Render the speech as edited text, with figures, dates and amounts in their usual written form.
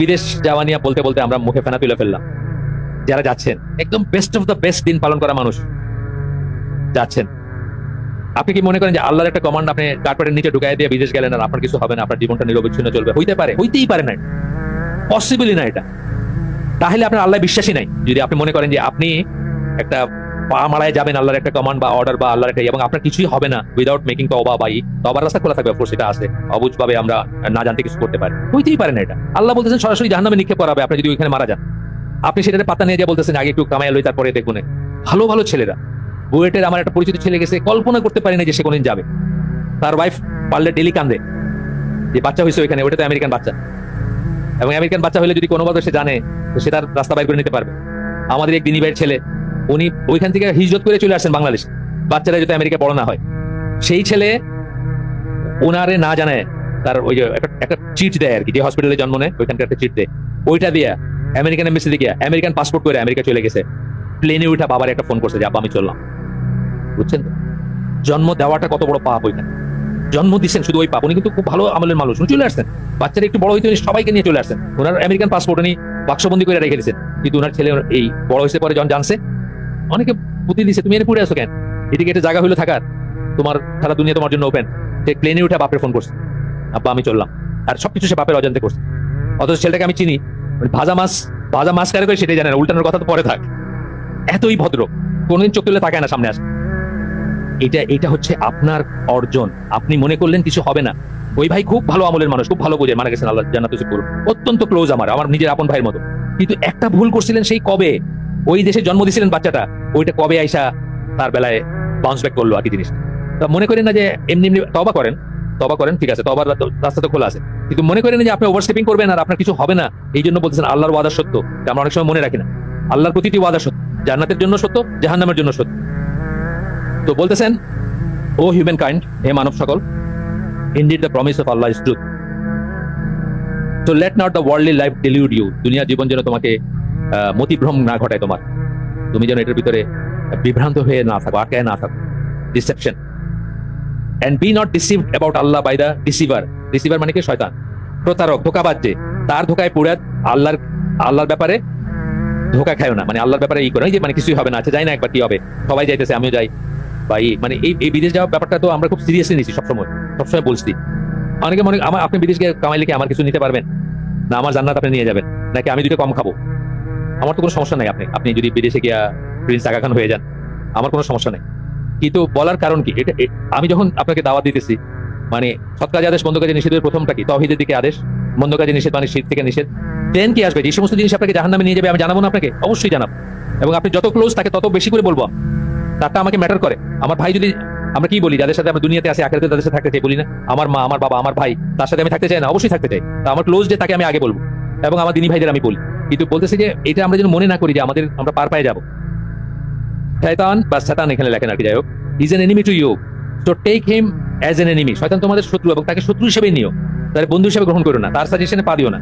বিদেশ যাওয়া নিয়ে বলতে বলতে আমরা মুখে ফেনা তুলে ফেললাম। যারা যাচ্ছেন একদম বেস্ট অফ দ্য বেস্ট দিন পালন করা মানুষ যাচ্ছেন, আপনি কি মনে করেন যে আল্লাহর একটা কমান্ড আপনি কার্পেটের নিচে ঢুকাই দিয়ে বিদেশ গেলেন আর আপনার কিছু হবে না, আপনার জীবনটা নিরবিচ্ছিন্ন চলবে? হইতে পারে, হইতেই পারে না, পসিবলই না এটা। তাহলে আপনার আল্লাহ বিশ্বাসী নাই। যদি আপনি মনে করেন যে আপনি একটা পা মারায় যাবেন আল্লাহর একটা কমান্ড বা অর্ডার বা আল্লাহর একটা, এবং আপনার কিছুই হবে না উইদাউট মেকিং তওবা, বা তওবার রাস্তা খোলা থাকবে, অফকোর্স এটা আছে, অবুঝ ভাবে আমরা না জানতে কিছু করতে পারি, হইতেই পারে না এটা। আল্লাহ বলতেছেন সরাসরি জাহান্নামে নিক্ষেপ করাবে আপনি যদি ওইখানে মারা যান। আপনি সেটাতে পাতা নিয়ে যা বলতেছেন আগে একটু কামাই লই তারপরে দেখুন। ভালো ভালো ছেলেরা, বুয়েটের আমার একটা পরিচিত ছেলে গেছে, কল্পনা করতে পারি না যে সে কোনদিন যাবে। তার ওয়াইফ পারলে ডেলি কান্দে যে বাচ্চা হয়েছে ওইখানে, ওটা তো আমেরিকান বাচ্চা, এবং আমেরিকান বাচ্চা হলে যদি কোনোভাবে সে জানে তো সে তার রাস্তা বাইর করে নিতে পারবে। আমাদের এক দিনী ভাইয়ের ছেলে, উনি ওইখান থেকে হিজরত করে চলে আসছেন বাংলাদেশ, বাচ্চারা যদি আমেরিকা বড় না হয়। সেই ছেলে ওনারে না জানায় তার ওই যে একটা চিট দেয় আর কি, যে হসপিটালে জন্ম নেয় ওইখানকার একটা চিট দেয়, ওইটা দিয়া আমেরিকান এম্বাসিতে গিয়া আমেরিকান পাসপোর্ট করে আমেরিকা চলে গেছে। প্লেনে উঠা বাবার একটা ফোন করছে যে আব্বা আমি চললাম। বুঝছেন তো জন্ম দেওয়াটা কত বড় পাপ ওইখানে। জন্ম দিচ্ছেন শুধু ওই পাপ, উনি কিন্তু খুব ভালো আমলের মানুষ, উনি চলে আসছেন, বাচ্চারা একটু বড় হইতে উনি সবাইকে নিয়ে চলে আসছেন। ওনার আমেরিকান পাসপোর্ট উনি বাক্সবন্দি করে রেখে দিয়েছেন, কিন্তু ওনার ছেলে এই বড় হয়েছে পরে যখন জানছে, অনেকে বুদ্ধি দিচ্ছে তুমি এনে পড়ে আসো কেন, এদিকে একটা জায়গা হইলো থাকার, তোমার সারা দুনিয়া তোমার জন্য ওপেন। সে প্লেনে উঠে বাপের ফোন করছে, আব্বা আমি চললাম, আর সবকিছু সে বাপের অজান্তে করছে। অথচ ছেলেটাকে আমি চিনি, ভাজা মাছ কারে করে সেটাই জানে না, উল্টানোর কথা তো পরে থাক। এতই ভদ্র, কোনদিন চোখ তুলে তাকায় না সামনে আসে। এটা হচ্ছে আপনার অর্জন। আপনি মনে করলেন কিছু হবে না, ওই ভাই খুব ভালো আমলের মানুষ, খুব ভালো বোঝে, মারা গেছেন আল্লাহ জান্নাতুল ফিরদৌস, অত্যন্ত ক্লোজ আমার নিজের আপন ভাইয়ের মতো। কিন্তু একটা ভুল করছিলেন, সেই কবে ওই দেশে জন্ম দিয়েছিলেন বাচ্চাটা, ওইটা কবে আইসা তার বেলায় বাউন্স ব্যাক করলো আর কি জিনিস। তা মনে করেন না যে এমনি এমনি তওবা করেন, ঠিক আছে, তওবার রাস্তা তো খোলা আছে, কিন্তু মনে করেন না যে আপনি ওভারস্টেপিং করবেন আর আপনার কিছু হবে না। এই জন্য বলতেছেন আল্লাহর ওয়াদা সত্য, আমরা অনেক সময় মনে রাখি না। আল্লাহর প্রতিটি ওয়াদা সত্য, জান্নাতের জন্য সত্য, জাহান্নামের জন্য সত্য। তো বলতেছেন ও হিউম্যান কাইন্ড, হে মানব সকল, indeed the promise of Allah is truth, so let not the worldly life delude you. দুনিয়ার জীবন যেন তোমাকে মতিভ্রম না ঘটায়, তুমি যেন এটার ভিতরে বিভ্রান্ত হয়ে না থাকো, আটকায় না থাকো, deception. And be not deceived about Allah by the deceiver. Deceiver মানে কি? শয়তান, প্রতারক, ধোঁকাবাজ, যে তার ধোঁকায় পড়ে আল্লাহর ব্যাপারে ধোঁকা খায় না, মানে আল্লাহর ব্যাপারে করে যে মানে কিছুই হবে না, আচ্ছা যাই না একবার কি হবে, সবাই যাইতেছে আমিও যাই, বা মানে এই বিদেশ যাওয়ার ব্যাপারটা তো আমরা খুব সিরিয়াসলি নিচ্ছি, সবসময় বলছি। অনেকে মনে আপনি বিদেশ গিয়ে কামাইলে কি আমার কিছু নিতে পারবেন না, আমার জান্নাত আপনি নিয়ে যাবেন, নাকি আমি দুটো কম খাবো? আমার তো কোনো সমস্যা নাই, আপনি যদি বিদেশে গিয়া প্রিন্স আগা খান হয়ে যান, আমার কোনো সমস্যা নেই। কিন্তু বলার কারণ কি, এটা আমি যখন আপনাকে দাওয়াত দিতেছি, মানে সৎ কাজে আদেশ, মন্দ কাজে নিষেধের প্রথমটা কি? তৌহিদের দিকে আদেশ, মন্দ কাজে নিষেধ মানে শিরক থেকে নিষেধ। দেন কি আসবে? যে সমস্ত জিনিস আপনাকে জাহান্নামে নিয়ে যাবে আমি জানাবো না আপনাকে? অবশ্যই জানাবো, এবং আপনি যত ক্লোজ থাকে তত বেশি করে বলবো, তারটা আমাকে ম্যাটার করে। আমার ভাই যদি, আমরা কি বলি, যাদের সাথে আমরা দুনিয়াতে আসি আখিরাতে তাদের সাথে থাকতে চাই, বলি না? আমার মা, আমার বাবা, আমার ভাই, তার সাথে আমি থাকতে চাই না? অবশ্যই থাকতে চাই। তা আমার ক্লোজ যে তাকে আমি আগে বলবো, এবং আমার দিনী ভাইদের আমি বলি। কিন্তু বলতেছি যে এটা আমরা যেন মনে না করি যে আমরা পার পায়ে যাবো। শয়তান বা শয়তান এখানে লেখেন আর কি, যাই হোক, is an enemy to you, so take him as an enemy. শয়তান তোমাদের শত্রু, এবং তাকে শত্রু হিসেবে নিও, তার বন্ধু হিসেবে গ্রহণ করো না, তার সাজেশনে পা দিও না।